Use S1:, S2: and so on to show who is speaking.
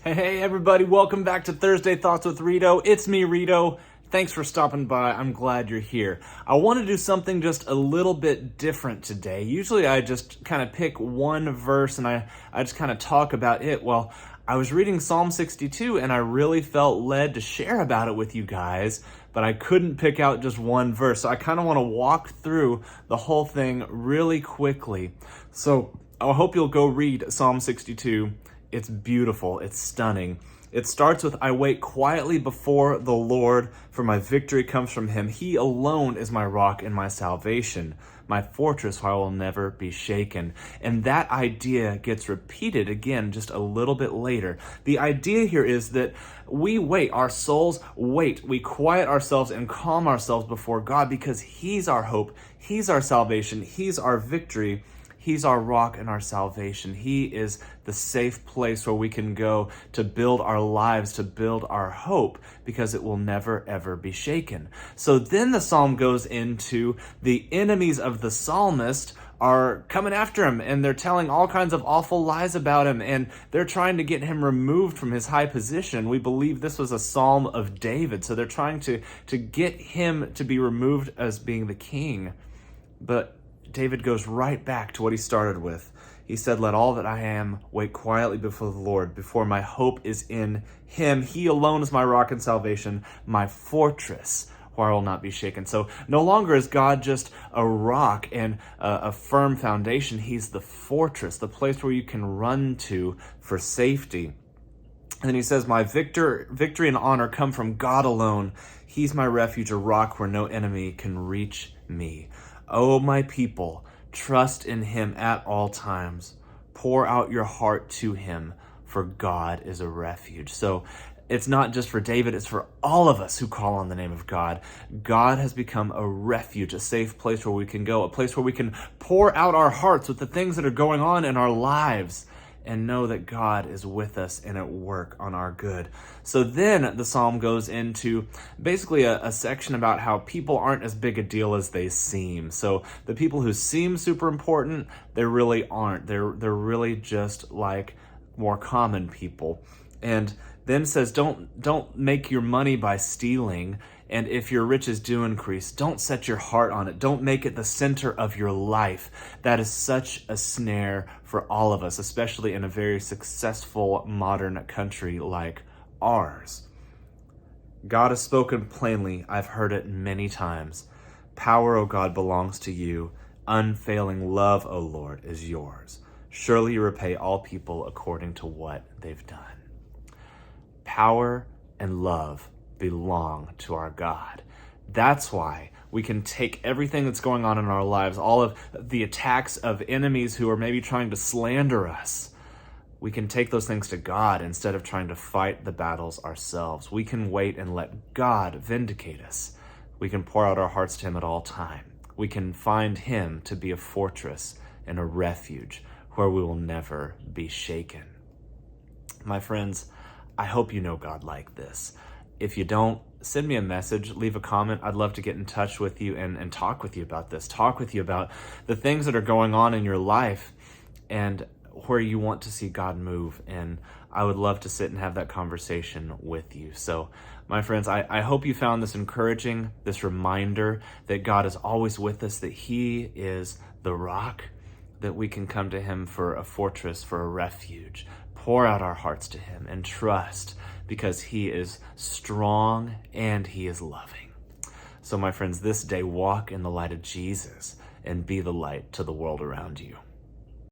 S1: Hey everybody, welcome back to Thursday Thoughts with Rito. It's me, Rito. Thanks for stopping by. I'm glad you're here. I want to do something just a little bit different today. Usually I just kind of pick one verse and I just kind of talk about it. Well, I was reading Psalm 62 and I really felt led to share about it with you guys, but I couldn't pick out just one verse. So I kind of want to walk through the whole thing really quickly. So I hope you'll go read Psalm 62. It's beautiful. It's stunning. It starts with, I wait quietly before the Lord, for my victory comes from him. He alone is my rock and my salvation, my fortress where I will never be shaken. And that idea gets repeated again just a little bit later. The idea here is that we wait, our souls wait. We quiet ourselves and calm ourselves before God because he's our hope, he's our salvation, he's our victory. He's our rock and our salvation. He is the safe place where we can go to build our lives, to build our hope, because it will never, ever be shaken. So then the psalm goes into the enemies of the psalmist are coming after him, and they're telling all kinds of awful lies about him, and they're trying to get him removed from his high position. We believe this was a psalm of David, so they're trying to get him to be removed as being the king. But David goes right back to what he started with. He said, let all that I am wait quietly before the Lord, before my hope is in him. He alone is my rock and salvation, my fortress, where I will not be shaken. So no longer is God just a rock and a firm foundation. He's the fortress, the place where you can run to for safety. And then he says, my victory and honor come from God alone. He's my refuge, a rock where no enemy can reach me. O my people, trust in him at all times. Pour out your heart to him, for God is a refuge. So it's not just for David, it's for all of us who call on the name of God. God has become a refuge, a safe place where we can go, a place where we can pour out our hearts with the things that are going on in our lives and know that God is with us and at work on our good. So then the psalm goes into basically a section about how people aren't as big a deal as they seem. So the people who seem super important, they really aren't. They're really just like more common people. And then says, don't make your money by stealing. And if your riches do increase, don't set your heart on it. Don't make it the center of your life. That is such a snare for all of us, especially in a very successful modern country like ours. God has spoken plainly. I've heard it many times. Power, O God, belongs to you. Unfailing love, O Lord, is yours. Surely you repay all people according to what they've done. Power and love belong to our God. That's why we can take everything that's going on in our lives, all of the attacks of enemies who are maybe trying to slander us. We can take those things to God instead of trying to fight the battles ourselves. We can wait and let God vindicate us. We can pour out our hearts to him at all time. We can find him to be a fortress and a refuge where we will never be shaken. My friends, I hope you know God like this. If you don't, send me a message, leave a comment. I'd love to get in touch with you and talk with you about this, talk with you about the things that are going on in your life and where you want to see God move. And I would love to sit and have that conversation with you. So, my friends, I hope you found this encouraging, this reminder that God is always with us, that he is the rock, that we can come to him for a fortress, for a refuge, pour out our hearts to him and trust, because he is strong and he is loving. So my friends, this day, walk in the light of Jesus and be the light to the world around you.